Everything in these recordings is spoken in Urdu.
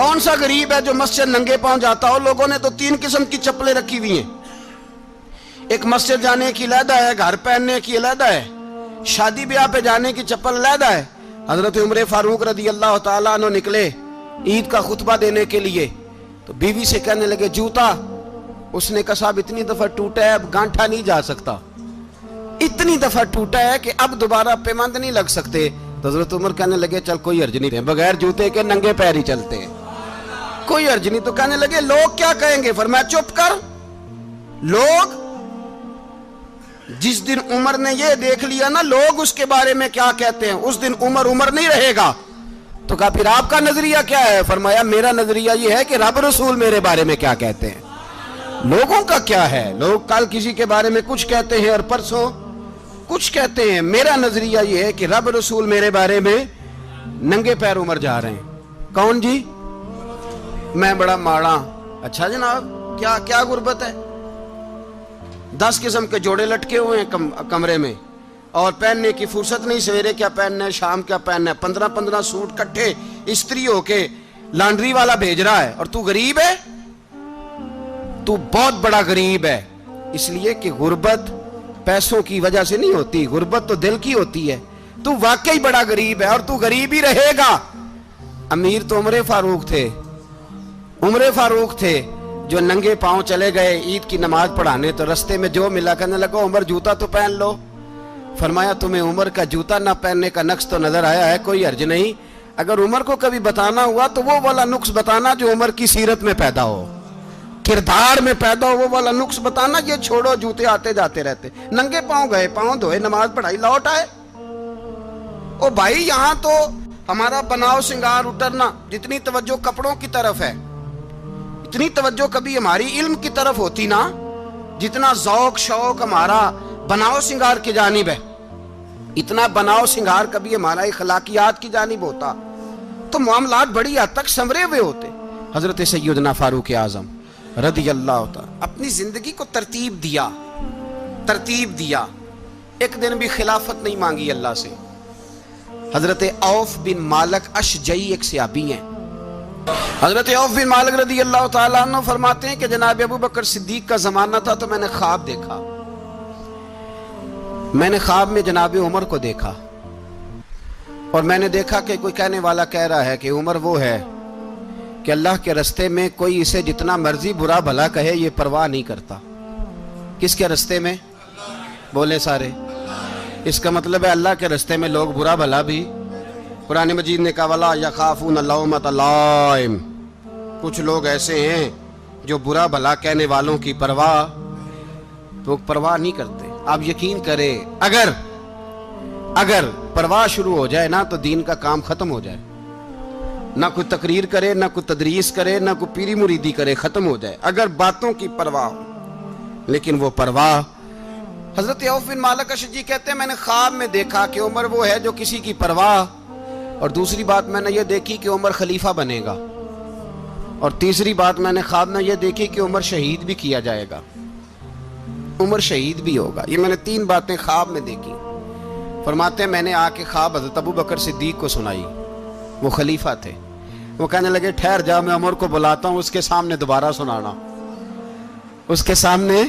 کون سا غریب ہے جو مسجد ننگے پاؤں جاتا ہو؟ لوگوں نے تو 3 قسم کی چپلیں رکھی ہوئی ہیں، ایک مسجد جانے کی علیحدہ ہے، گھر پہننے کی علیحدہ ہے، شادی بیاہ پہ جانے کی چپل علیحدہ ہے۔ حضرت عمر فاروق رضی اللہ تعالیٰ عنہ نکلے عید کا خطبہ دینے کے لیے، تو بیوی سے کہنے لگے جوتا، اس نے کہا صاحب اتنی دفعہ ٹوٹا ہے اب گانٹھا نہیں جا سکتا، اتنی دفعہ ٹوٹا ہے کہ اب دوبارہ پیمند نہیں لگ سکتے۔ تو حضرت عمر کہنے لگے چل کوئی حرج نہیں، بغیر جوتے کے ننگے پیر ہی چلتے ہیں، کوئی حرج نہیں۔ تو کہنے لگے لوگ کیا کہیں گے؟ فرمایا چپ کر، لوگ جس دن عمر نے یہ دیکھ لیا نا لوگ اس کے بارے میں کیا کہتے ہیں، اس دن عمر نہیں رہے گا۔ تو کہا پھر آپ کا نظریہ کیا ہے؟ فرمایا میرا نظریہ یہ ہے کہ رب رسول میرے بارے میں کیا کہتے ہیں، لوگوں کا کیا ہے؟ لوگ کل کسی کے بارے میں کچھ کہتے ہیں اور پرسوں کچھ کہتے ہیں، میرا نظریہ یہ ہے کہ رب رسول میرے بارے میں ننگے پیر عمر جا رہے ہیں۔ کون جی؟ میں بڑا ماڑا۔ اچھا جناب، کیا غربت ہے؟ 10 قسم کے جوڑے لٹکے ہوئے ہیں کمرے میں، اور پہننے کی فرصت نہیں، سویرے کیا پہننا ہے، شام کیا پہننا ہے، 15 سوٹ کٹھے استری ہو کے لانڈری والا بھیج رہا ہے، اور تو غریب ہے، تو بہت بڑا غریب ہے۔ اس لیے کہ غربت پیسوں کی وجہ سے نہیں ہوتی، غربت تو دل کی ہوتی ہے۔ تو واقعی بڑا غریب ہے اور تو غریب ہی رہے گا۔ امیر تو عمر فاروق تھے جو ننگے پاؤں چلے گئے عید کی نماز پڑھانے، تو رستے میں جو ملا کہنے لگا عمر جوتا تو پہن لو۔ فرمایا تمہیں عمر کا جوتا نہ پہننے کا نقص تو نظر آیا ہے، کوئی حرج نہیں، اگر عمر کو کبھی بتانا ہوا تو وہ والا نقص بتانا جو عمر کی سیرت میں پیدا ہو، کردار میں پیدا ہو، وہ والا نقص بتانا، یہ چھوڑو جوتے آتے جاتے رہتے۔ ننگے پاؤں گئے، پاؤں دھوئے، نماز پڑھائی، لوٹ آئے۔ او بھائی یہاں تو ہمارا بناؤ سنگار اترنا، جتنی توجہ کپڑوں کی طرف ہے اتنی توجہ کبھی ہماری علم کی طرف ہوتی نا، جتنا ذوق شوق ہمارا بناؤ سنگار کی جانب ہے، اتنا بناؤ سنگار کبھی ہمارا اخلاقیات کی جانب ہوتا تو معاملات بڑی حد تک سنورے ہوئے ہوتے۔ حضرت سیدنا فاروق اعظم رضی اللہ تعالی اپنی زندگی کو ترتیب دیا، ایک دن بھی خلافت نہیں مانگی اللہ سے۔ حضرت عوف بن مالک اشجعی ایک صحابی ہیں، حضرت عوف بن مالک رضی اللہ تعالیٰ عنہ فرماتے ہیں کہ جناب ابو بکر صدیق کا زمانہ تھا تو میں نے خواب دیکھا، میں نے خواب میں جناب عمر کو دیکھا، اور میں نے دیکھا کہ کوئی کہنے والا کہہ رہا ہے کہ عمر وہ ہے کہ اللہ کے رستے میں کوئی اسے جتنا مرضی برا بھلا کہے یہ پرواہ نہیں کرتا۔ کس کے رستے میں؟ بولے سارے۔ اس کا مطلب ہے اللہ کے رستے میں لوگ برا بھلا بھی، قرآن مجید نے کہا وَلَا يَخَافُونَ لَوْمَةَ لَائِمٍ، کچھ لوگ ایسے ہیں جو برا بھلا کہنے والوں کی پرواہ نہیں کرتے۔ آپ یقین کریں اگر پرواہ شروع ہو جائے نا تو دین کا کام ختم ہو جائے، نہ کوئی تقریر کرے، نہ کوئی تدریس کرے، نہ کوئی پیری مریدی کرے، ختم ہو جائے اگر باتوں کی پرواہ ہو۔ لیکن وہ پرواہ، حضرت عوف بن مالک اشجعی کہتے ہیں میں نے خواب میں دیکھا کہ عمر وہ ہے جو کسی کی پرواہ، اور دوسری بات میں نے یہ دیکھی کہ عمر خلیفہ بنے گا، اور تیسری بات میں نے خواب میں یہ دیکھی کہ عمر شہید بھی کیا جائے گا، عمر شہید بھی ہوگا۔ یہ میں نے 3 باتیں خواب میں دیکھی۔ فرماتے ہیں میں نے آ کے خواب حضرت ابو بکر صدیق کو سنائی، وہ خلیفہ تھے، وہ کہنے لگے ٹھہر جا میں عمر کو بلاتا ہوں، اس کے سامنے دوبارہ سنانا، اس کے سامنے۔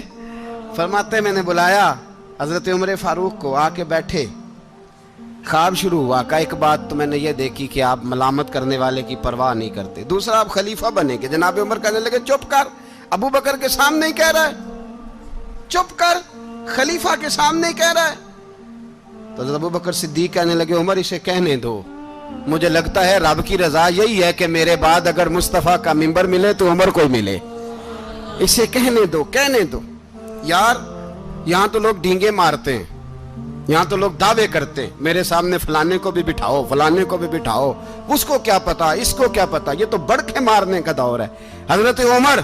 فرماتے ہیں میں نے بلایا حضرت عمر فاروق کو، آ کے بیٹھے، خواب شروع ہوا۔ کہا ایک بات تو میں نے یہ دیکھی کہ آپ ملامت کرنے والے کی پرواہ نہیں کرتے، دوسرا آپ خلیفہ بنے گے۔ جناب عمر کہنے لگے چپ کر، ابو بکر کے سامنے ہی کہہ رہا ہے، چپ کر، خلیفہ کے سامنے ہی کہہ رہا ہے۔ تو حضرت ابو بکر صدیق کہنے لگے عمر اسے کہنے دو، مجھے لگتا ہے رب کی رضا یہی ہے کہ میرے بعد اگر مصطفیٰ کا منبر ملے تو عمر کو ملے، اسے کہنے دو۔ یار یہاں تو لوگ ڈینگے مارتے ہیں، یہاں تو لوگ دعوے کرتے ہیں میرے سامنے فلانے کو بھی بٹھاؤ، فلانے کو بھی بٹھاؤ، اس کو کیا پتا، اس کو کیا پتا، یہ تو بڑکے مارنے کا دور ہے۔ حضرت عمر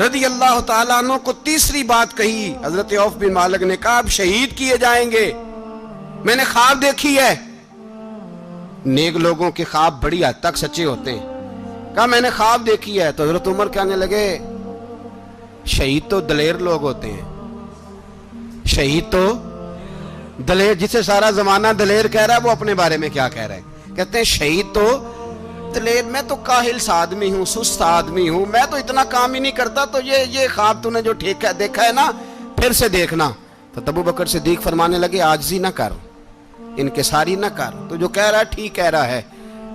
رضی اللہ تعالیٰ عنہ کو تیسری بات کہی، حضرت عوف بن مالک نے کہا آپ شہید کیے جائیں گے، میں نے خواب دیکھی ہے۔ نیک لوگوں کے خواب بڑی حد تک سچے ہوتے ہیں۔ کہا میں نے خواب دیکھی ہے۔ تو حضرت عمر کہنے لگے شہید تو دلیر لوگ ہوتے ہیں، شہید تو دلیر، جسے سارا زمانہ دلیر کہہ رہا ہے وہ اپنے بارے میں کیا کہہ رہے ہیں؟ کہتے ہیں شہید تو بتلے، میں تو کاہل سا آدمی ہوں، سست آدمی ہوں، میں تو اتنا کام ہی نہیں کرتا، تو یہ خواب تو نے جو دیکھا ہے نا پھر سے دیکھنا۔ تو ابو بکر صدیق فرمانے لگے عاجزی نہ کر، انکساری نہ کر، تو جو کہہ رہا ہے ٹھیک کہہ رہا ہے،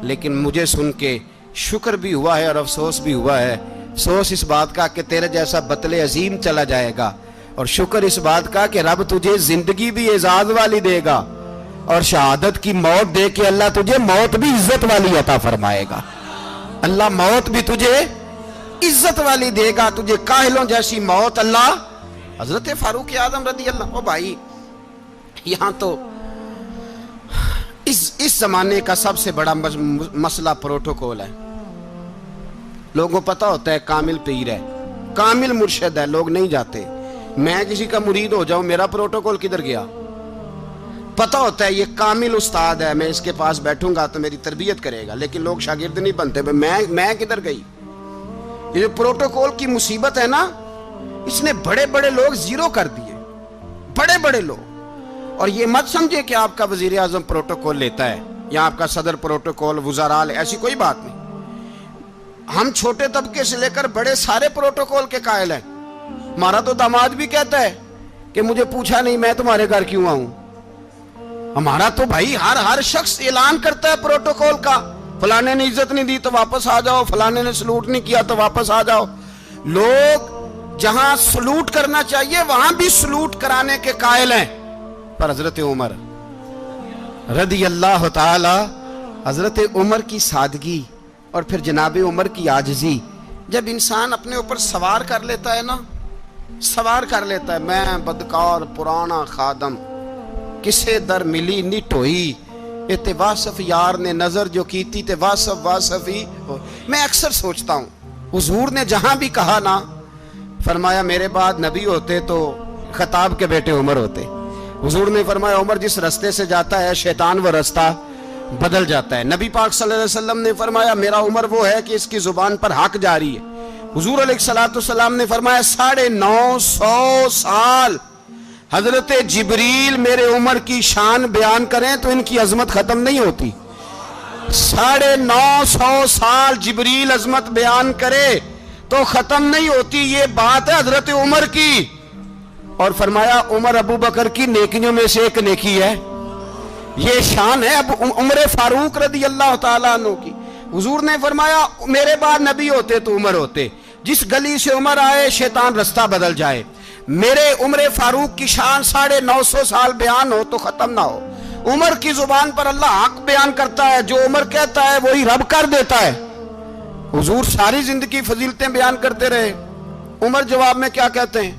لیکن مجھے سن کے شکر بھی ہوا ہے اور افسوس بھی ہوا ہے۔ افسوس اس بات کا کہ تیرے جیسا بتلے عظیم چلا جائے گا، اور شکر اس بات کا کہ رب تجھے زندگی بھی اعزاز والی دے گا، اور شہادت کی موت دے کے اللہ تجھے موت بھی عزت والی عطا فرمائے گا۔ اللہ موت بھی تجھے عزت والی دے گا، تجھے کاہلوں جیسی موت اللہ۔ حضرت فاروق اعظم رضی اللہ، او بھائی یہاں تو اس زمانے کا سب سے بڑا مسئلہ پروٹوکول ہے۔ لوگوں کو پتہ ہوتا ہے کامل پیر ہے، کامل مرشد ہے، لوگ نہیں جاتے۔ میں کسی کا مرید ہو جاؤں، میرا پروٹوکول کدھر گیا؟ پتہ ہوتا ہے یہ کامل استاد ہے، میں اس کے پاس بیٹھوں گا تو میری تربیت کرے گا، لیکن لوگ شاگرد نہیں بنتے۔ میں کدھر گئی؟ یہ جو پروٹوکول کی مصیبت ہے نا، اس نے بڑے بڑے لوگ زیرو کر دیے، بڑے بڑے لوگ۔ اور یہ مت سمجھے کہ آپ کا وزیر اعظم پروٹوکول لیتا ہے یا آپ کا صدر پروٹوکول، وزراء، ایسی کوئی بات نہیں۔ ہم چھوٹے طبقے سے لے کر بڑے سارے پروٹوکول کے قائل ہیں۔ ہمارا تو داماد بھی کہتا ہے کہ مجھے پوچھا نہیں میں تمہارے گھر کیوں آؤں۔ ہمارا تو بھائی ہر شخص اعلان کرتا ہے پروٹوکول کا، فلانے نے عزت نہیں دی تو واپس آ جاؤ، فلانے نے سلوٹ نہیں کیا تو واپس آ جاؤ۔ لوگ جہاں سلوٹ کرنا چاہیے وہاں بھی سلوٹ کرانے کے قائل ہیں۔ پر حضرت عمر رضی اللہ تعالی، حضرت عمر کی سادگی اور پھر جناب عمر کی عاجزی، جب انسان اپنے اوپر سوار کر لیتا ہے نا، سوار کر لیتا ہے، میں بدکار پرانا خادم، کسے در ملی نٹ ہوئی، تے واصف یار نے نظر جو کی تھی تے واصف ہی ہو۔ میں اکثر سوچتا ہوں حضور نے جہاں بھی کہا نا، فرمایا میرے بعد نبی ہوتے تو خطاب کے بیٹے عمر ہوتے۔ حضور نے فرمایا عمر جس رستے سے جاتا ہے شیطان وہ رستہ بدل جاتا ہے۔ نبی پاک صلی اللہ علیہ وسلم نے فرمایا میرا عمر وہ ہے کہ اس کی زبان پر حق جاری ہے۔ حضور علیہ السلام نے فرمایا 950 سال حضرت جبریل میرے عمر کی شان بیان کریں تو ان کی عظمت ختم نہیں ہوتی۔ 950 سال جبریل عظمت بیان کرے تو ختم نہیں ہوتی۔ یہ بات ہے حضرت عمر کی، اور فرمایا عمر ابو بکر کی نیکیوں میں سے ایک نیکی ہے۔ یہ شان ہے اب عمر فاروق رضی اللہ تعالیٰ عنہ کی۔ حضور نے فرمایا میرے بعد نبی ہوتے تو عمر ہوتے، جس گلی سے عمر آئے شیطان رستہ بدل جائے۔ میرے عمر فاروق کی شان 950 سال بیان ہو تو ختم نہ ہو۔ عمر کی زبان پر اللہ حق بیان کرتا ہے، جو عمر کہتا ہے وہی رب کر دیتا ہے۔ حضور ساری زندگی فضیلتیں بیان کرتے رہے، عمر جواب میں کیا کہتے ہیں؟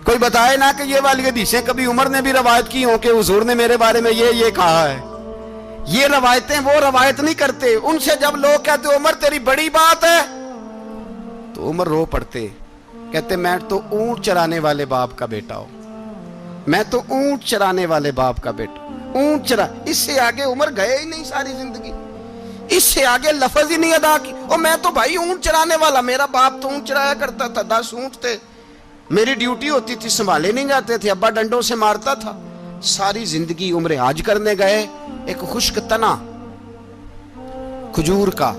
کوئی بتائے نا کہ یہ والی حدیثیں کبھی عمر نے بھی روایت کی ہوں کہ حضور نے میرے بارے میں یہ کہا ہے۔ یہ روایتیں وہ روایت نہیں کرتے، ان سے جب لوگ کہتے عمر تیری بڑی بات ہے تو عمر رو پڑتے، کہتے میں تو اونٹ چرانے والے باپ کا بیٹا ہوں، میں تو اونٹ چرانے والے باپ کا بیٹا، اونٹ چرا۔ اس سے آگے عمر گئے ہی نہیں ساری زندگی، اس سے آگے لفظ ہی نہیں ادا کی۔ اور میں تو بھائی اونٹ چرانے والا، میرا باپ تو اونٹ چرایا کرتا تھا، 10 اونٹ تھے، میری ڈیوٹی ہوتی تھی، سنبھالے نہیں جاتے تھے، ابا ڈنڈوں سے مارتا تھا۔ ساری زندگی عمر حج کرنے گئے، ایک خشک تنا کھجور کا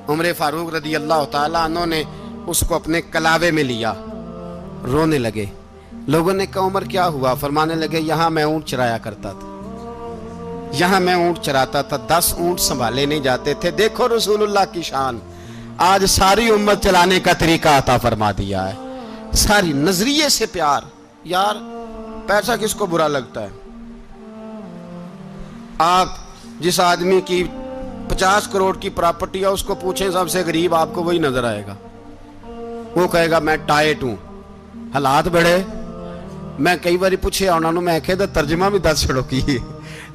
عمر فاروق رضی اللہ تعالیٰ عنہ نے اس کو اپنے کلاوے میں لیا، رونے لگے۔ لوگوں نے کہا عمر کیا ہوا؟ فرمانے لگے یہاں میں اونٹ چرایا کرتا تھا، یہاں میں اونٹ چراتا تھا، 10 اونٹ سنبھالے نہیں جاتے تھے۔ دیکھو رسول اللہ کی شان، آج ساری امت چلانے کا طریقہ عطا فرما دیا ہے، ساری نظریے سے پیار۔ یار پیسہ کس کو برا لگتا ہے؟ آپ جس آدمی کی 50 کروڑ کی پراپرٹی ہے اس کو پوچھیں سب سے غریب، آپ کو وہی نظر آئے گا۔ وہ کہے گا میں ٹائٹ ہوں، حالات بڑے۔ میں کئی باری پوچھے انہوں نے، میں کہتا ترجمہ بھی 10 چھڑوں کی،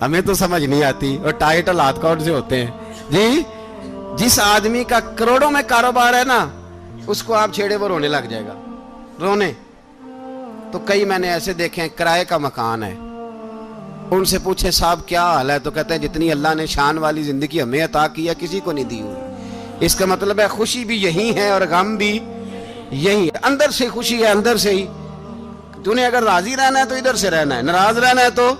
ہمیں تو سمجھ نہیں آتی، اور ٹائٹ حالات کون سے ہوتے ہیں جی؟ جس آدمی کا کروڑوں میں کاروبار ہے نا، اس کو آپ چھیڑے وہ رونے لگ جائے گا، رونے۔ تو کئی میں نے ایسے دیکھے ہیں کرائے کا مکان ہے، ان سے پوچھے صاحب کیا حال ہے، تو کہتے ہیں جتنی اللہ نے شان والی زندگی ہمیں عطا کی ہے کسی کو نہیں دی ہوئی۔ اس کا مطلب ہے خوشی بھی یہی ہے اور غم بھی یہی ہے، اندر سے خوشی ہے، اندر سے ہی۔ تو نے اگر راضی رہنا ہے تو ادھر سے رہنا ہے، ناراض رہنا ہے تو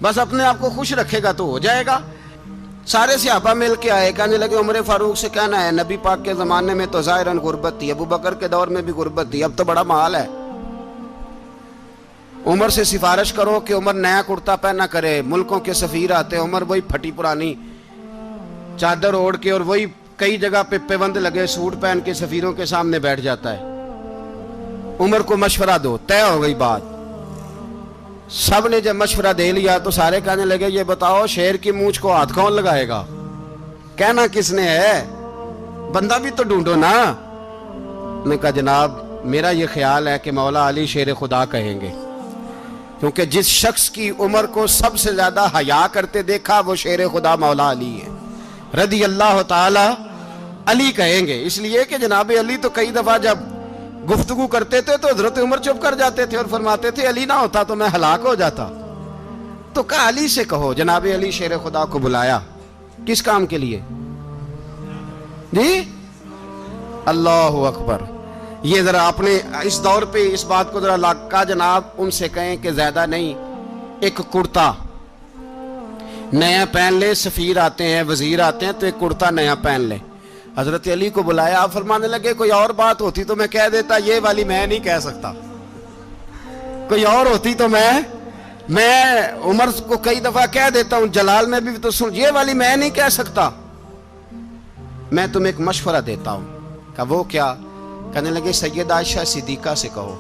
بس اپنے آپ کو خوش رکھے گا تو ہو جائے گا۔ سارے صحابہ مل کے آئے، کہنے لگے عمر فاروق سے کہنا ہے نبی پاک کے زمانے میں تو ظاہراً غربت تھی، ابو بکر کے دور میں بھی غربت تھی، اب تو بڑا مال ہے، عمر سے سفارش کرو کہ عمر نیا کرتا پہنا کرے۔ ملکوں کے سفیر آتے، عمر وہی پھٹی پرانی چادر اوڑھ کے اور وہی کئی جگہ پہ پیوند لگے سوٹ پہن کے سفیروں کے سامنے بیٹھ جاتا ہے۔ عمر کو مشورہ دو، طے ہو گئی بات۔ سب نے جب مشورہ دے لیا تو سارے کہنے لگے یہ بتاؤ شیر کی مونچھ کو ہاتھ کون لگائے گا؟ کہنا کس نے ہے؟ بندہ بھی تو ڈھونڈو نا۔ نے کہا جناب میرا یہ خیال ہے کہ مولا علی شیر خدا کہیں گے، کیونکہ جس شخص کی عمر کو سب سے زیادہ حیا کرتے دیکھا وہ شیر خدا مولا علی ہے رضی اللہ تعالی علی کہیں گے، اس لیے کہ جناب علی تو کئی دفعہ جب گفتگو کرتے تھے تو حضرت عمر چپ کر جاتے تھے اور فرماتے تھے علی نہ ہوتا تو میں ہلاک ہو جاتا۔ تو کہا علی سے کہو۔ جناب علی شیر خدا کو بلایا، کس کام کے لیے؟ جی اللہ اکبر۔ یہ ذرا اپنے اس دور پہ اس بات کو ذرا لاکا جناب ان سے کہیں کہ زیادہ نہیں، ایک کرتا نیا پہن لے، سفیر آتے ہیں وزیر آتے ہیں تو ایک کرتا نیا پہن لے۔ حضرت علی کو بلایا، آپ فرمانے لگے کوئی اور بات ہوتی تو میں کہہ دیتا، یہ والی میں نہیں کہہ سکتا، کوئی اور ہوتی تو میں عمر کو کئی دفعہ کہہ دیتا ہوں، جلال میں بھی تو سن، یہ والی میں نہیں کہہ سکتا، میں تمہیں ایک مشورہ دیتا ہوں۔ کہا وہ کیا؟ کہنے لگے سید عائشہ صدیقہ سے کہو،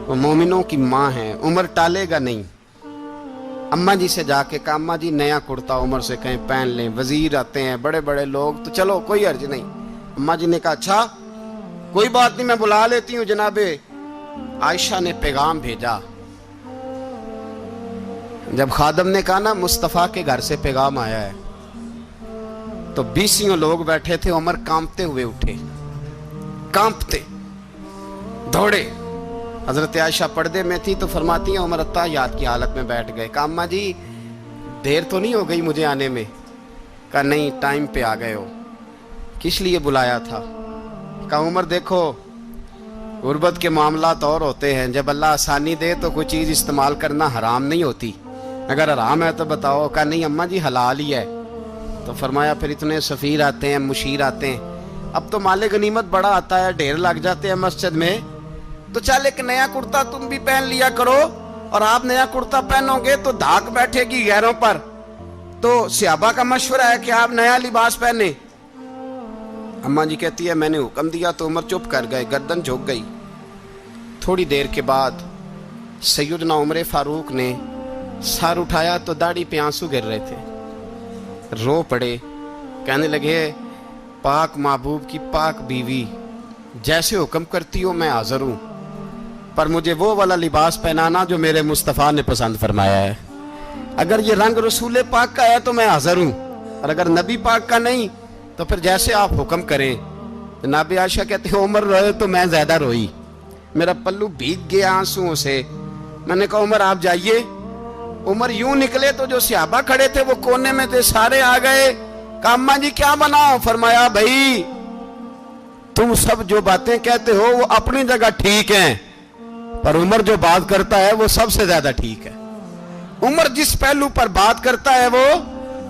وہ مومنوں کی ماں ہیں، عمر ٹالے گا نہیں۔ اماں جی سے جا کے کہا اماں جی نیا کرتا عمر سے کہیں پہن لیں، وزیر آتے ہیں بڑے بڑے لوگ تو چلو کوئی حرج نہیں۔ اماں جی نے کہا اچھا کوئی بات نہیں میں بلا لیتی ہوں۔ جناب عائشہ نے پیغام بھیجا، جب خادم نے کہا نا مصطفیٰ کے گھر سے پیغام آیا ہے تو 20 لوگ بیٹھے تھے، عمر کانپتے ہوئے اٹھے، کانپتے دوڑے۔ حضرت عائشہ پردے میں تھی تو فرماتی ہیں عمر اتحیات کی حالت میں بیٹھ گئے۔ کہا اماں جی دیر تو نہیں ہو گئی مجھے آنے میں؟ کہا نہیں ٹائم پہ آ گئے ہو۔ کس لیے بلایا تھا؟ کہا عمر دیکھو غربت کے معاملات اور ہوتے ہیں، جب اللہ آسانی دے تو کوئی چیز استعمال کرنا حرام نہیں ہوتی، اگر حرام ہے تو بتاؤ۔ کہا نہیں اماں جی حلال ہی ہے۔ تو فرمایا پھر اتنے سفیر آتے ہیں مشیر آتے ہیں، اب تو مال غنیمت بڑا آتا ہے، ڈھیر لگ جاتے ہیں مسجد میں، تو چل ایک نیا کرتا تم بھی پہن لیا کرو، اور آپ نیا کرتا پہنو گے تو دھاک بیٹھے گی غیروں پر۔ تو صحابہ کا مشورہ ہے کہ آپ نیا لباس پہنے۔ اماں جی کہتی ہے میں نے حکم دیا تو عمر چپ کر گئے، گردن جھک گئی۔ تھوڑی دیر کے بعد سیدنا عمر فاروق نے سر اٹھایا تو داڑھی پہ آنسو گر رہے تھے، رو پڑے، کہنے لگے پاک محبوب کی پاک بیوی جیسے حکم کرتی ہو میں حاضر ہوں، پر مجھے وہ والا لباس پہنانا جو میرے مصطفیٰ نے پسند فرمایا ہے، اگر یہ رنگ رسول پاک کا ہے تو میں حاضر ہوں، اور اگر نبی پاک کا نہیں تو پھر جیسے آپ حکم کریں۔ جناب عائشہ کہتے ہیں عمر روئے تو میں زیادہ روئی، میرا پلو بھیگ گیا آنسوؤں سے۔ میں نے کہا عمر آپ جائیے۔ عمر یوں نکلے تو جو صحابہ کھڑے تھے وہ کونے میں تھے، سارے آ گئے۔ کہا اماں جی کیا بناؤ؟ فرمایا بھائی تم سب جو باتیں کہتے ہو وہ اپنی جگہ ٹھیک ہیں، پر عمر جو بات کرتا ہے وہ سب سے زیادہ ٹھیک ہے۔ عمر جس پہلو پر بات کرتا ہے وہ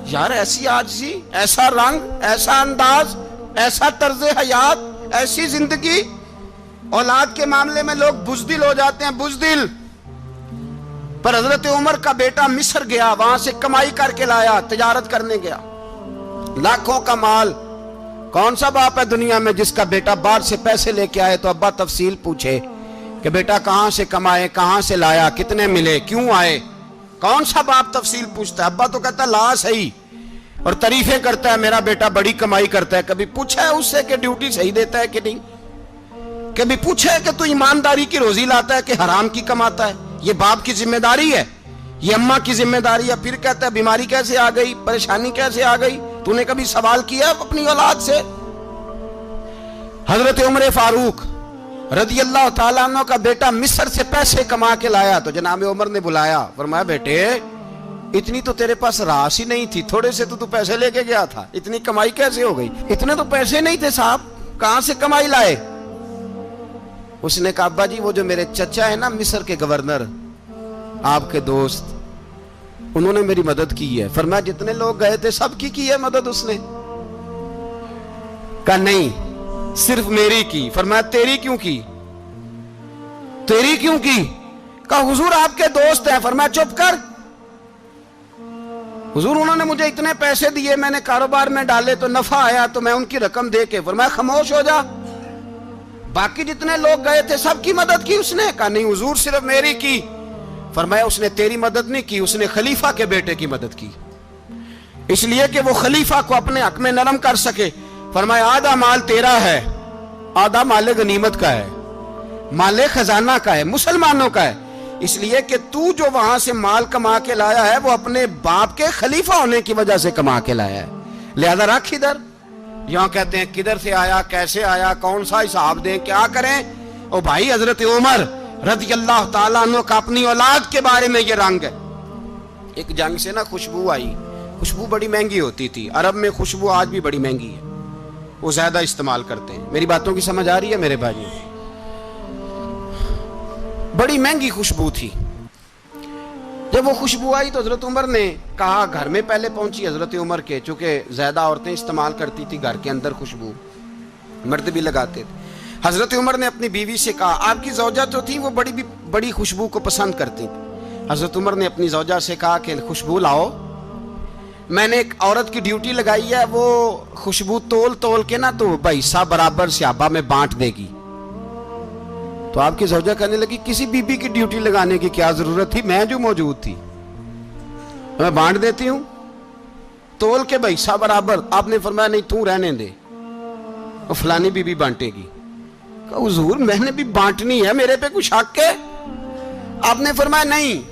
یار ایسی عاجزی، ایسا رنگ، ایسا انداز، ایسا طرز حیات، ایسی زندگی۔ اولاد کے معاملے میں لوگ بزدل ہو جاتے ہیں، بزدل، پر حضرت عمر کا بیٹا مصر گیا، وہاں سے کمائی کر کے لایا، تجارت کرنے گیا، لاکھوں کا مال۔ کون سا باپ ہے دنیا میں جس کا بیٹا باہر سے پیسے لے کے آئے تو ابا تفصیل پوچھے کہ بیٹا کہاں سے کمائے، کہاں سے لایا، کتنے ملے، کیوں آئے؟ کون سا باپ تفصیل پوچھتا ہے؟ ابا تو کہتا ہے لا صحیح، اور تعریفیں کرتا ہے میرا بیٹا بڑی کمائی کرتا ہے۔ کبھی پوچھا ہے اس سے کہ ڈیوٹی صحیح دیتا ہے کہ نہیں؟ کبھی پوچھا ہے کہ تو ایمانداری کی روزی لاتا ہے کہ حرام کی کماتا ہے؟ یہ باپ کی ذمہ داری ہے، یہ اماں کی ذمہ داری ہے۔ پھر کہتا ہے بیماری کیسے آ گئی، پریشانی کیسے آ گئی؟ تو نے کبھی سوال کیا اپنی اولاد سے؟ حضرت عمر فاروق رضی اللہ تعالیٰ عنہ کا بیٹا مصر سے پیسے کما کے لایا تو جناب عمر نے بلایا، فرمایا بیٹے اتنی تو تیرے پاس راس ہی نہیں تھی، تھوڑے سے تو پیسے لے کے گیا تھا، اتنی کمائی کیسے ہو گئی؟ اتنے تو پیسے نہیں تھے صاحب، کہاں سے کمائی لائے؟ اس نے کہا ابا جی وہ جو میرے چچا ہے نا مصر کے گورنر، آپ کے دوست، انہوں نے میری مدد کی ہے. فرمایا جتنے لوگ گئے تھے سب کی ہے مدد اس نے؟ کہا نہیں صرف میری کی. فرمایا تیری کیوں کی؟ تیری کیوں کی؟ کہا حضور آپ کے دوست ہیں. فرمایا چپ کر حضور انہوں نے مجھے اتنے پیسے دیے, میں نے کاروبار میں ڈالے تو نفع آیا تو میں ان کی رقم دے کے. فرمایا خاموش ہو جا, باقی جتنے لوگ گئے تھے سب کی مدد کی اس نے؟ کہا نہیں حضور صرف میری کی. فرمایا اس نے تیری مدد نہیں کی, اس نے خلیفہ کے بیٹے کی مدد کی, اس لیے کہ وہ خلیفہ کو اپنے حق میں نرم کر سکے. فرمایا آدھا مال تیرا ہے, آدھا مال غنیمت کا ہے, مال خزانہ کا ہے, مسلمانوں کا ہے, اس لیے کہ تو جو وہاں سے مال کما کے لایا ہے وہ اپنے باپ کے خلیفہ ہونے کی وجہ سے کما کے لایا ہے, لہذا رکھ ادھر. یہاں کہتے ہیں کدھر سے آیا, کیسے آیا, کون سا حساب دیں, کیا کریں؟ او بھائی حضرت عمر رضی اللہ تعالیٰ عنہ کا اپنی اولاد کے بارے میں یہ رنگ ہے. ایک جنگ سے نا خوشبو آئی, خوشبو بڑی مہنگی ہوتی تھی, عرب میں خوشبو آج بھی بڑی مہنگی ہے, وہ زیادہ استعمال کرتے ہیں. میری باتوں کی سمجھ آ رہی ہے میرے بھائیوں؟ بڑی مہنگی خوشبو تھی. جب وہ خوشبو آئی تو حضرت عمر نے کہا, گھر میں پہلے پہنچی حضرت عمر کے, چونکہ زیادہ عورتیں استعمال کرتی تھی گھر کے اندر خوشبو, مرد بھی لگاتے تھے. حضرت عمر نے اپنی بیوی سے کہا, آپ کی زوجہ جو تھی وہ بڑی خوشبو کو پسند کرتی تھی. حضرت عمر نے اپنی زوجہ سے کہا کہ خوشبو لاؤ, میں نے ایک عورت کی ڈیوٹی لگائی ہے, وہ خوشبو تول کے نا تو حصہ برابر صحابہ میں بانٹ دے گی. تو آپ کی زوجہ کہنے لگی کسی بی بی کی ڈیوٹی لگانے کی کیا ضرورت تھی, میں جو موجود تھی میں بانٹ دیتی ہوں تول کے حصہ برابر. آپ نے فرمایا نہیں تو رہنے دے, اور فلانی بی بی بانٹے گی. کہا حضور میں نے بھی بانٹنی ہے, میرے پہ کچھ حق ہے؟ آپ نے فرمایا نہیں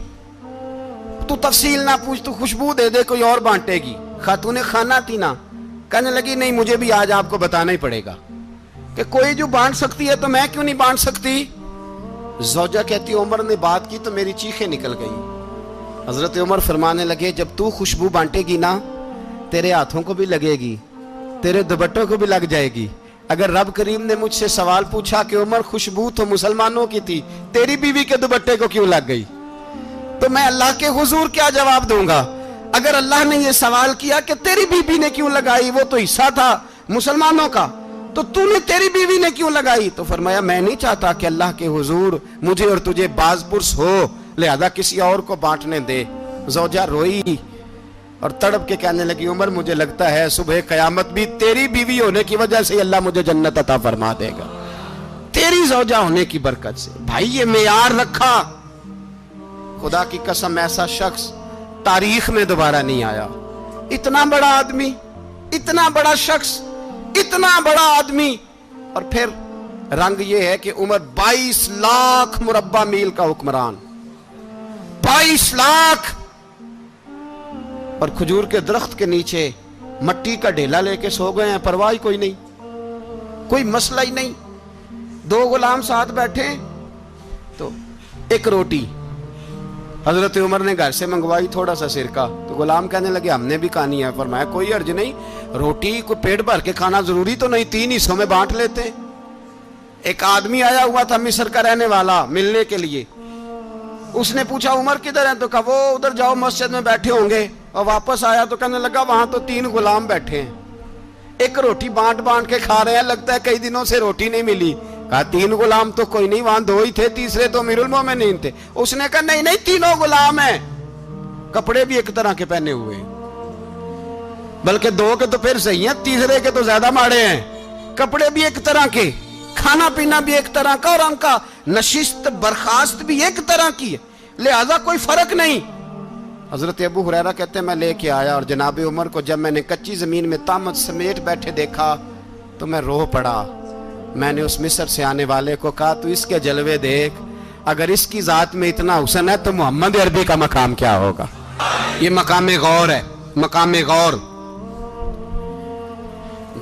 تو تفصیل نہ پوچھ, تو خوشبو دے دے, کوئی اور بانٹے گی. خاتون خانہ تھی نا, کہنے لگی نہیں مجھے بھی آج آپ کو بتانا ہی پڑے گا کہ کوئی جو بانٹ سکتی ہے تو میں کیوں نہیں بانٹ سکتی. زوجہ کہتی عمر نے بات کی تو میری چیخیں نکل گئی. حضرت عمر فرمانے لگے جب تو خوشبو بانٹے گی نا تیرے ہاتھوں کو بھی لگے گی, تیرے دوپٹوں کو بھی لگ جائے گی. اگر رب کریم نے مجھ سے سوال پوچھا کہ عمر خوشبو تو مسلمانوں کی تھی, تیری بیوی کے دوپٹے کو کیوں لگ گئی, تو میں اللہ کے حضور کیا جواب دوں گا؟ اگر اللہ نے یہ سوال کیا کہ تیری بیوی نے کیوں لگائی, وہ تو حصہ تھا مسلمانوں کا, تو تو نے تیری بیوی نے کیوں لگائی؟ تو فرمایا میں نہیں چاہتا کہ اللہ کے حضور مجھے اور تجھے باز پرس ہو, لہذا کسی اور کو بانٹنے دے. زوجہ روئی اور تڑپ کے کہنے لگی عمر مجھے لگتا ہے صبح قیامت بھی تیری بیوی ہونے کی وجہ سے اللہ مجھے جنت عطا فرما دے گا, تیری زوجہ ہونے کی برکت سے. بھائی یہ معیار رکھا, خدا کی قسم ایسا شخص تاریخ میں دوبارہ نہیں آیا. اتنا بڑا آدمی, اتنا بڑا شخص, اتنا بڑا آدمی, اور پھر رنگ یہ ہے کہ عمر 22 لاکھ مربع میل کا حکمران, 22 لاکھ, اور کھجور کے درخت کے نیچے مٹی کا ڈھیلا لے کے سو گئے ہیں, پرواہ کوئی نہیں, کوئی مسئلہ ہی نہیں. 2 غلام ساتھ بیٹھے تو ایک روٹی حضرت عمر نے گھر سے منگوائی, تھوڑا سا سرکہ, تو غلام کہنے لگے ہم نے بھی کھانی ہے. فرمایا کوئی حرج نہیں, روٹی کو پیٹ بھر کے کھانا ضروری تو نہیں, 3 حصوں میں بانٹ لیتے ہیں. ایک آدمی آیا ہوا تھا مصر کا رہنے والا ملنے کے لیے, اس نے پوچھا عمر کدھر ہیں, تو کہا وہ ادھر جاؤ مسجد میں بیٹھے ہوں گے. اور واپس آیا تو کہنے لگا وہاں تو 3 غلام بیٹھے ہیں, ایک روٹی بانٹ کے کھا رہے ہیں, لگتا ہے کئی دنوں سے روٹی نہیں ملی. کہا 3 غلام تو کوئی نہیں, وہاں 2 ہی تھے, تیسرے تو امیر المومنین تھے. اس نے کہا نہیں 3 غلام ہیں, کپڑے بھی ایک طرح کے پہنے ہوئے, بلکہ 2 کے تو پھر صحیح ہیں, تیسرے کے تو زیادہ ماڑے ہیں. کپڑے بھی ایک طرح کے, کھانا پینا بھی ایک طرح کا, اور ان کا نشست برخاست بھی ایک طرح کی ہے, لہذا کوئی فرق نہیں. حضرت ابو ہریرہ کہتے ہیں میں لے کے آیا, اور جناب عمر کو جب میں نے کچی زمین میں تامت سمیٹ بیٹھے دیکھا تو میں رو پڑا. میں نے اس مصر سے آنے والے کو کہا تو اس کے جلوے دیکھ, اگر اس کی ذات میں اتنا حسن ہے تو محمد عربی کا مقام کیا ہوگا. یہ مقام غور ہے, مقام غور.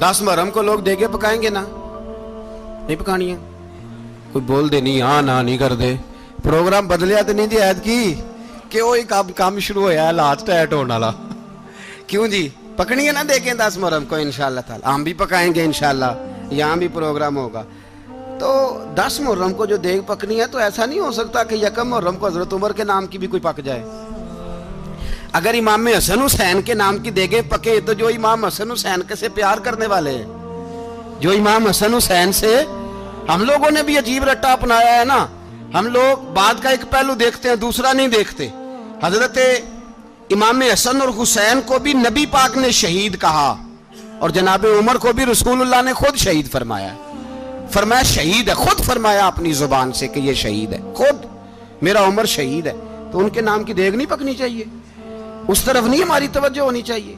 10 محرم کو لوگ دیگے پکائیں گے نا, نہیں پکانی ہے, کوئی بول دے نہیں, ہاں نہ نہیں کر دے, پروگرام بدلیا تو نہیں دی عید کی کہ وہی کام شروع ہویا ہے لاسٹ ایٹ ہونے والا. کیوں جی پکنی ہے نا دیکھیں 10 محرم کو انشاءاللہ تعالی, ہم بھی پکائیں گے انشاءاللہ, یہاں بھی پروگرام ہوگا. تو 10 محرم کو جو دیگ پکنی ہے تو ایسا نہیں ہو سکتا کہ 1 محرم کو حضرت عمر کے نام کی بھی کوئی پک جائے. اگر امام حسن حسین کے نام کی دیگیں پکے تو جو امام حسن حسین کے سے پیار کرنے والے ہیں، جو امام حسن حسین سے، ہم لوگوں نے بھی عجیب رٹا اپنایا ہے نا، ہم لوگ بات کا ایک پہلو دیکھتے ہیں دوسرا نہیں دیکھتے۔ حضرت امام حسن اور حسین کو بھی نبی پاک نے شہید کہا، اور جناب عمر کو بھی رسول اللہ نے خود شہید فرمایا، فرمایا شہید ہے، خود فرمایا اپنی زبان سے کہ یہ شہید ہے، خود میرا عمر شہید ہے۔ تو ان کے نام کی دیگ نہیں پکنی چاہیے، اس طرف نہیں ہماری توجہ ہونی چاہیے۔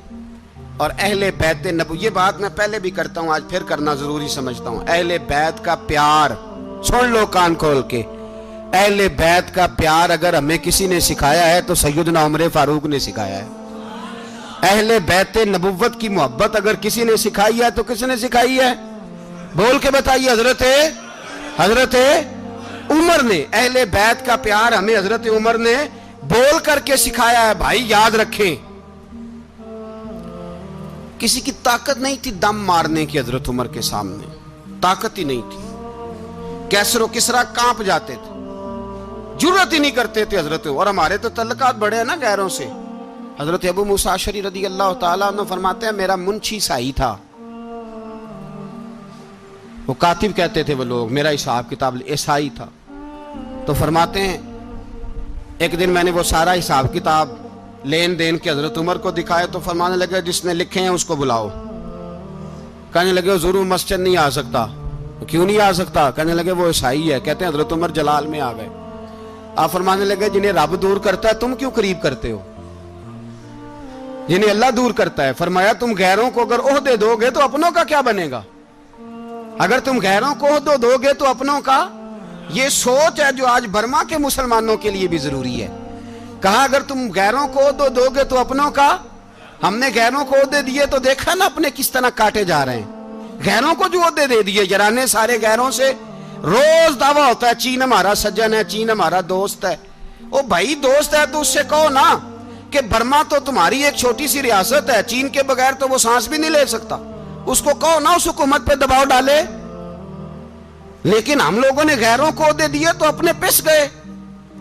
اور اہل بیت نبوت، یہ بات میں پہلے بھی کرتا ہوں، آج پھر کرنا ضروری سمجھتا ہوں، اہل بیت کا پیار، سن لو کان کھول کے، اہل بیت کا پیار اگر ہمیں کسی نے سکھایا ہے تو سیدنا عمر فاروق نے سکھایا ہے۔ اہل بیت نبوت کی محبت اگر کسی نے سکھائی ہے تو کس نے سکھائی ہے؟ بول کے بتائیے، حضرت عمر نے۔ اہل بیت کا پیار ہمیں حضرت عمر نے بول کر کے سکھایا ہے۔ بھائی یاد رکھیں، کسی کی طاقت نہیں تھی دم مارنے کی حضرت عمر کے سامنے، طاقت ہی نہیں تھی، کیسر و کسرا کانپ جاتے تھے، جرأت ہی نہیں کرتے تھے حضرت۔ اور ہمارے تو تعلقات بڑے ہیں نا غیروں سے۔ حضرت ابو موسیٰ اشعری رضی اللہ تعالیٰ عنہ فرماتے ہیں میرا منشی سائی تھا، وہ کاتب کہتے تھے وہ لوگ، میرا حساب کتاب عیسائی تھا۔ تو فرماتے ہیں ایک دن میں نے وہ سارا حساب کتاب لین دین کے حضرت عمر کو دکھائے تو فرمانے لگے جس نے لکھے ہیں اس کو بلاؤ۔ کہنے لگے حضور مسجد نہیں آ سکتا۔ کیوں نہیں آ سکتا؟ کہنے لگے وہ عیسائی ہے۔ کہتے ہیں حضرت عمر جلال میں آ گئے۔ آپ فرمانے لگے جنہیں رب دور کرتا ہے تم کیوں قریب کرتے ہو؟ جنہیں اللہ دور کرتا ہے۔ فرمایا تم غیروں کو اگر عہدے دو گے تو اپنوں کا کیا بنے گا؟ اگر تم غیروں کو عہدے دو گے تو اپنوں کا، یہ سوچ ہے جو آج برما کے مسلمانوں کے لیے بھی ضروری ہے۔ کہا اگر تم غیروں کو عہدے دو گے تو اپنوں کا۔ ہم نے غیروں کو عہدے دیے تو دیکھا نا اپنے کس طرح کاٹے جا رہے ہیں۔ غیروں کو جو عہدے دے دیے یارانے سارے غیروں سے، روز دعویٰ ہوتا ہے چین ہمارا سجن ہے، چین ہمارا دوست ہے۔ او بھائی دوست ہے تو اس سے کہو نا کہ برما تو تمہاری ایک چھوٹی سی ریاست ہے، چین کے بغیر تو وہ سانس بھی نہیں لے سکتا، اس کو کہو نا اس حکومت پہ دباؤ ڈالے۔ لیکن ہم لوگوں نے غیروں کو عہدے دیے تو اپنے پس گئے۔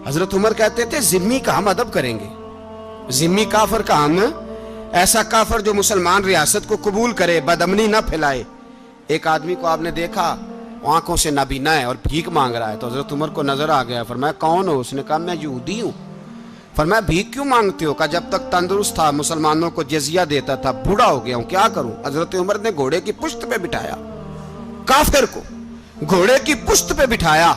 حضرت عمر کہتے تھے ذمی کا ہم ادب کریں گے، ذمی کافر کا ہم، ایسا کافر جو مسلمان ریاست کو قبول کرے، بدامنی نہ پھیلائے۔ ایک آدمی کو آپ نے دیکھا آنکھوں سے نابینا ہے اور بھیک مانگ رہا ہے، تو حضرت عمر کو نظر آ گیا، فرمایا کون ہو؟ اس نے کہا میں یہودی ہوں۔ فرمایا بھیک کیوں مانگتے ہو؟ کہا جب تک تندرست تھا مسلمانوں کو جزیہ دیتا تھا، بوڑھا ہو گیا ہوں کیا کروں؟ حضرت عمر نے گھوڑے کی پشت پہ بٹھایا، کافر کو گھوڑے کی پشت پہ بٹھایا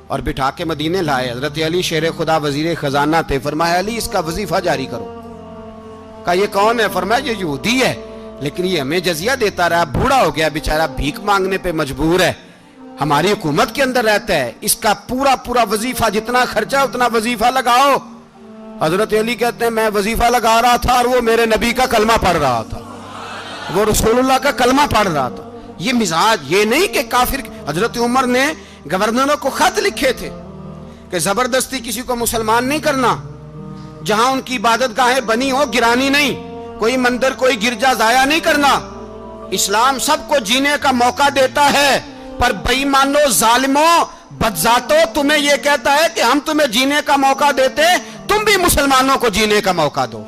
اور بٹھا کے مدینے لائے۔ حضرت علی شیر خدا وزیر خزانہ تھے، فرمایا علی اس کا وظیفہ جاری کرو۔ کہا یہ کون ہے؟ فرمایا یہ یہودی ہے لیکن یہ ہمیں جزیہ دیتا رہا، بوڑھا ہو گیا بیچارہ، بھیک مانگنے پہ مجبور ہے، ہماری حکومت کے اندر رہتا ہے، اس کا پورا وظیفہ جتنا خرچہ اتنا وظیفہ لگاؤ۔ حضرت علی کہتے ہیں میں وظیفہ لگا رہا تھا اور وہ میرے نبی کا کلمہ پڑھ رہا تھا، وہ رسول اللہ کا کلمہ پڑھ رہا تھا۔ یہ مزاج، یہ نہیں کہ کافر۔ حضرت عمر نے گورنروں کو خط لکھے تھے کہ زبردستی کسی کو مسلمان نہیں کرنا، جہاں ان کی عبادت گاہیں بنی ہو گرانی نہیں، کوئی مندر کوئی گرجا ضائع نہیں کرنا۔ اسلام سب کو جینے کا موقع دیتا ہے، پر بے ایمانو ظالمو بدذاتو تمہیں یہ کہتا ہے کہ ہم تمہیں جینے کا موقع دیتے، تم بھی مسلمانوں کو جینے کا موقع دو۔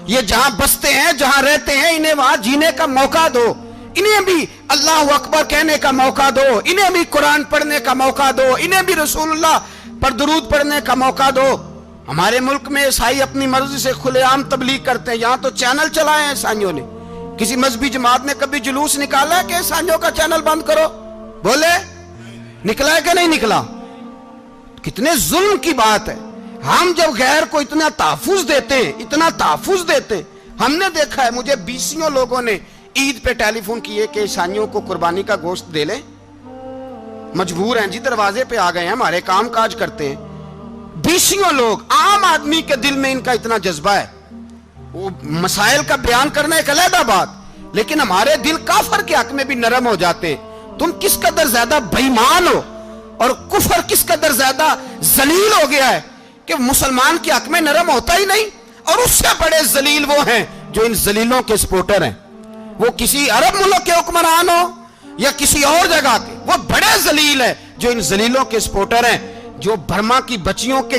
یہ جہاں بستے ہیں جہاں رہتے ہیں انہیں وہاں جینے کا موقع دو، انہیں بھی اللہ اکبر کہنے کا موقع دو، انہیں بھی قرآن پڑھنے کا موقع دو، انہیں بھی رسول اللہ پر درود پڑھنے کا موقع دو۔ ہمارے ملک میں عیسائی اپنی مرضی سے کھلے عام تبلیغ کرتے ہیں، یہاں تو چینل چلائے ہیں عیسائیوں نے۔ کسی مذہبی جماعت نے کبھی جلوس نکالا کہ عیسائیوں کا چینل بند کرو؟ بولے نکلا ہے کہ نہیں نکلا؟ کتنے ظلم کی بات ہے۔ ہم جب غیر کو اتنا تحفظ دیتے ہیں، اتنا تحفظ دیتے ہیں، ہم نے دیکھا ہے مجھے بیسیوں لوگوں نے عید پہ ٹیلی فون کیے کہ عیسائیوں کو قربانی کا گوشت دے لیں، مجبور ہیں جی، دروازے پہ آ گئے ہیں، ہمارے کام کاج کرتے ہیں۔ بیسیوں لوگ، عام آدمی کے دل میں ان کا اتنا جذبہ ہے، وہ مسائل کا بیان کرنا ایک علیحدہ بات، لیکن ہمارے دل کافر کے حق میں بھی نرم ہو جاتے ہیں۔ تم کس قدر زیادہ بے ایمان ہو اور کفر کس قدر زیادہ ذلیل ہو گیا ہے کہ مسلمان کے حق میں نرم ہوتا ہی نہیں۔ اور اس سے بڑے ذلیل وہ ہیں جو ان ذلیلوں کے سپورٹر ہیں، وہ کسی عرب ملک کے حکمران ہو یا کسی اور جگہ کے، وہ بڑے ذلیل ہیں جو ان ذلیلوں کے سپورٹر ہیں، جو برما کی بچیوں کے